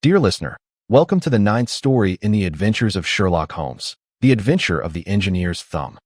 Dear listener, welcome to the ninth story in the adventures of Sherlock Holmes, The Adventure of the Engineer's Thumb.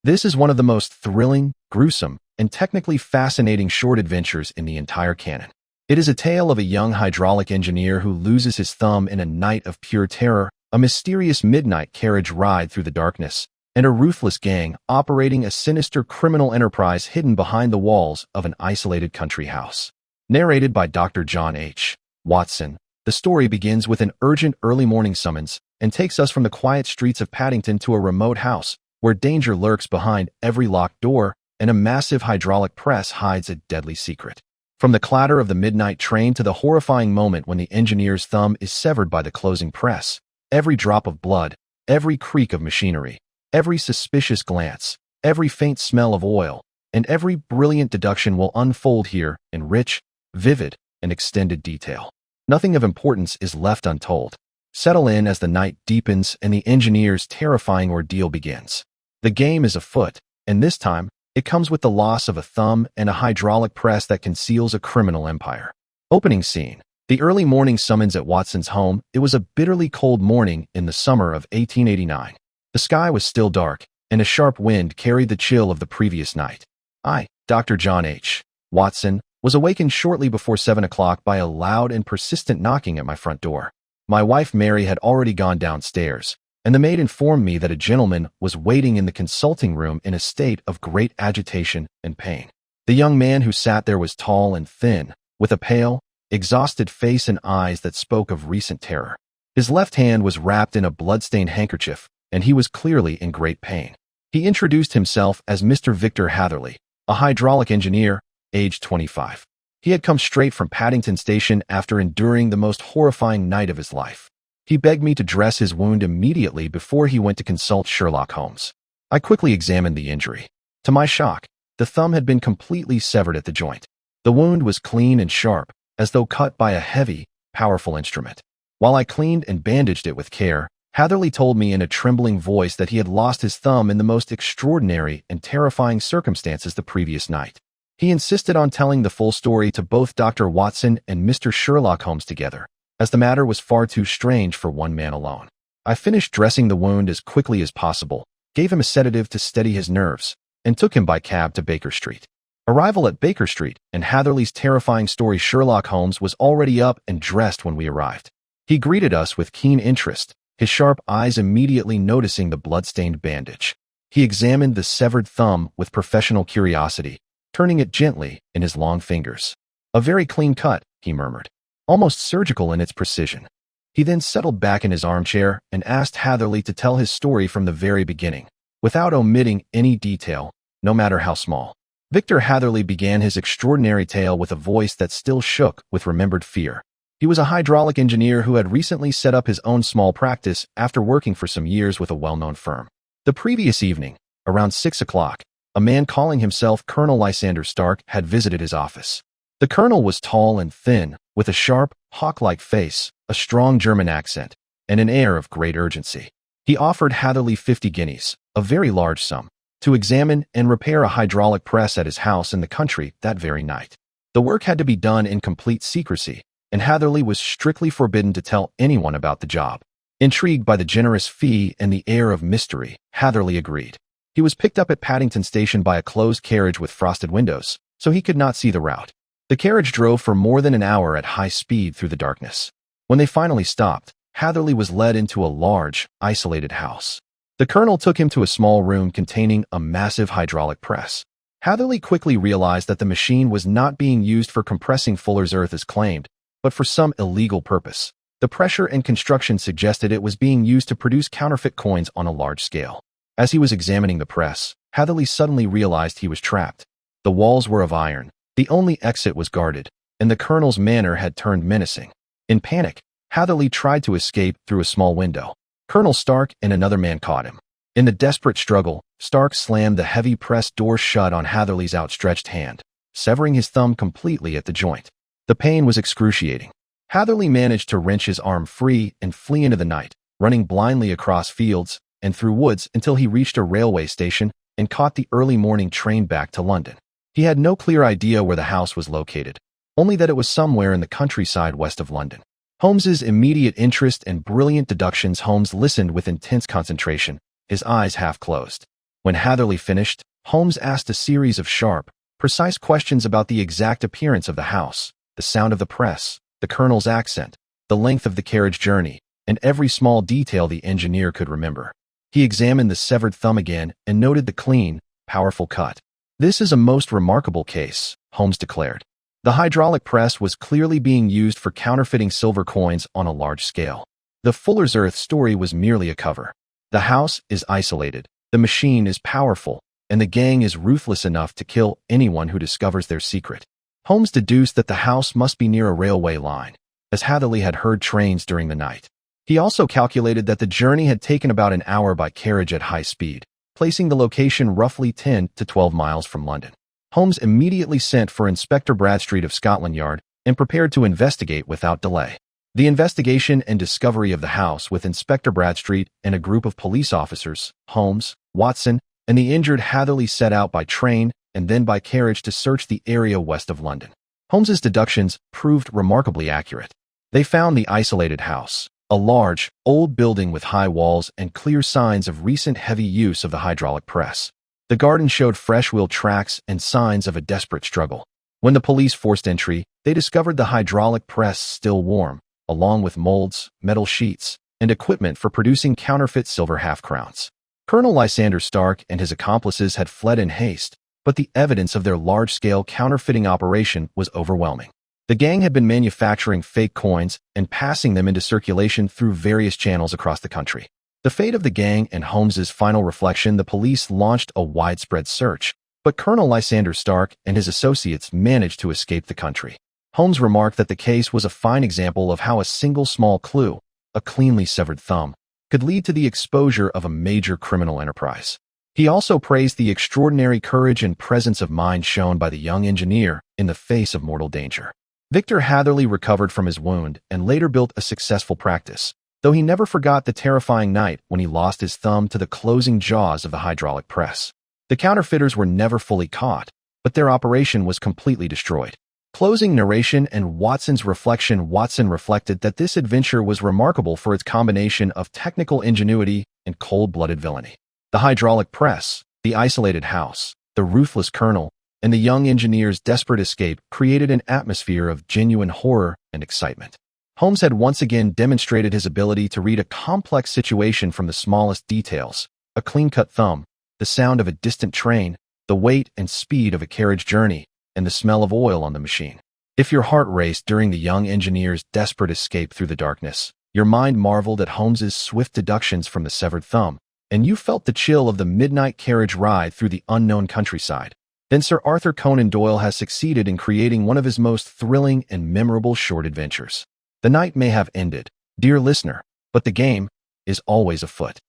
This is one of the most thrilling, gruesome, and technically fascinating short adventures in the entire canon. It is a tale of a young hydraulic engineer who loses his thumb in a night of pure terror, a mysterious midnight carriage ride through the darkness, and a ruthless gang operating a sinister criminal enterprise hidden behind the walls of an isolated country house. Narrated by Dr. John H. Watson, the story begins with an urgent early morning summons and takes us from the quiet streets of Paddington to a remote house where danger lurks behind every locked door and a massive hydraulic press hides a deadly secret. From the clatter of the midnight train to the horrifying moment when the engineer's thumb is severed by the closing press, every drop of blood, every creak of machinery, every suspicious glance, every faint smell of oil, and every brilliant deduction will unfold here in rich, vivid, and extended detail. Nothing of importance is left untold. Settle in as the night deepens and the engineer's terrifying ordeal begins. The game is afoot, and this time, it comes with the loss of a thumb and a hydraulic press that conceals a criminal empire. Opening scene. The early morning summons at Watson's home. It was a bitterly cold morning in the summer of 1889. The sky was still dark, and a sharp wind carried the chill of the previous night. I, Dr. John H. Watson, was awakened shortly before 7 o'clock by a loud and persistent knocking at my front door. My wife Mary had already gone downstairs, and the maid informed me that a gentleman was waiting in the consulting room in a state of great agitation and pain. The young man who sat there was tall and thin, with a pale, exhausted face and eyes that spoke of recent terror. His left hand was wrapped in a blood-stained handkerchief, and he was clearly in great pain. He introduced himself as Mr. Victor Hatherley, a hydraulic engineer, age 25. He had come straight from Paddington Station after enduring the most horrifying night of his life. He begged me to dress his wound immediately before he went to consult Sherlock Holmes. I quickly examined the injury. To my shock, the thumb had been completely severed at the joint. The wound was clean and sharp, as though cut by a heavy, powerful instrument. While I cleaned and bandaged it with care, Hatherley told me in a trembling voice that he had lost his thumb in the most extraordinary and terrifying circumstances the previous night. He insisted on telling the full story to both Dr. Watson and Mr. Sherlock Holmes together, as the matter was far too strange for one man alone. I finished dressing the wound as quickly as possible, gave him a sedative to steady his nerves, and took him by cab to Baker Street. Arrival at Baker Street, and Hatherley's terrifying story Sherlock Holmes was already up and dressed when we arrived. He greeted us with keen interest, his sharp eyes immediately noticing the blood-stained bandage. He examined the severed thumb with professional curiosity, turning it gently in his long fingers. "A very clean cut," he murmured, "almost surgical in its precision." He then settled back in his armchair and asked Hatherley to tell his story from the very beginning, without omitting any detail, no matter how small. Victor Hatherley began his extraordinary tale with a voice that still shook with remembered fear. He was a hydraulic engineer who had recently set up his own small practice after working for some years with a well-known firm. The previous evening, around 6 o'clock, a man calling himself Colonel Lysander Stark had visited his office. The colonel was tall and thin, with a sharp, hawk-like face, a strong German accent, and an air of great urgency. He offered Hatherley 50 guineas, a very large sum, to examine and repair a hydraulic press at his house in the country that very night. The work had to be done in complete secrecy, and Hatherley was strictly forbidden to tell anyone about the job. Intrigued by the generous fee and the air of mystery, Hatherley agreed. He was picked up at Paddington Station by a closed carriage with frosted windows, so he could not see the route. The carriage drove for more than an hour at high speed through the darkness. When they finally stopped, Hatherley was led into a large, isolated house. The colonel took him to a small room containing a massive hydraulic press. Hatherley quickly realized that the machine was not being used for compressing fuller's earth as claimed, but for some illegal purpose. The pressure and construction suggested it was being used to produce counterfeit coins on a large scale. As he was examining the press, Hatherley suddenly realized he was trapped. The walls were of iron, the only exit was guarded, and the colonel's manner had turned menacing. In panic, Hatherley tried to escape through a small window. Colonel Stark and another man caught him. In the desperate struggle, Stark slammed the heavy press door shut on Hatherley's outstretched hand, severing his thumb completely at the joint. The pain was excruciating. Hatherley managed to wrench his arm free and flee into the night, running blindly across fields and through woods until he reached a railway station and caught the early morning train back to London. He had no clear idea where the house was located, only that it was somewhere in the countryside west of London. Holmes's immediate interest and brilliant deductions. Holmes listened with intense concentration, his eyes half closed. When Hatherley finished, Holmes asked a series of sharp, precise questions about the exact appearance of the house, the sound of the press, the colonel's accent, the length of the carriage journey, and every small detail the engineer could remember. He examined the severed thumb again and noted the clean, powerful cut. "This is a most remarkable case," Holmes declared. The hydraulic press was clearly being used for counterfeiting silver coins on a large scale. The Fuller's Earth story was merely a cover. The house is isolated, the machine is powerful, and the gang is ruthless enough to kill anyone who discovers their secret. Holmes deduced that the house must be near a railway line, as Hatherley had heard trains during the night. He also calculated that the journey had taken about an hour by carriage at high speed, placing the location roughly 10 to 12 miles from London. Holmes immediately sent for Inspector Bradstreet of Scotland Yard and prepared to investigate without delay. The investigation and discovery of the house with Inspector Bradstreet and a group of police officers, Holmes, Watson, and the injured Hatherley set out by train and then by carriage to search the area west of London. Holmes's deductions proved remarkably accurate. They found the isolated house, a large, old building with high walls and clear signs of recent heavy use of the hydraulic press. The garden showed fresh wheel tracks and signs of a desperate struggle. When the police forced entry, they discovered the hydraulic press still warm, along with molds, metal sheets, and equipment for producing counterfeit silver half-crowns. Colonel Lysander Stark and his accomplices had fled in haste, but the evidence of their large-scale counterfeiting operation was overwhelming. The gang had been manufacturing fake coins and passing them into circulation through various channels across the country. The fate of the gang and Holmes's final reflection. The police launched a widespread search, but Colonel Lysander Stark and his associates managed to escape the country. Holmes remarked that the case was a fine example of how a single small clue, a cleanly severed thumb, could lead to the exposure of a major criminal enterprise. He also praised the extraordinary courage and presence of mind shown by the young engineer in the face of mortal danger. Victor Hatherley recovered from his wound and later built a successful practice, though he never forgot the terrifying night when he lost his thumb to the closing jaws of the hydraulic press. The counterfeiters were never fully caught, but their operation was completely destroyed. Closing narration and Watson's reflection. Watson reflected that this adventure was remarkable for its combination of technical ingenuity and cold-blooded villainy. The hydraulic press, the isolated house, the ruthless colonel, and the young engineer's desperate escape created an atmosphere of genuine horror and excitement. Holmes had once again demonstrated his ability to read a complex situation from the smallest details: a clean-cut thumb, the sound of a distant train, the weight and speed of a carriage journey, and the smell of oil on the machine. If your heart raced during the young engineer's desperate escape through the darkness, your mind marveled at Holmes's swift deductions from the severed thumb, and you felt the chill of the midnight carriage ride through the unknown countryside, then Sir Arthur Conan Doyle has succeeded in creating one of his most thrilling and memorable short adventures. The night may have ended, dear listener, but the game is always afoot.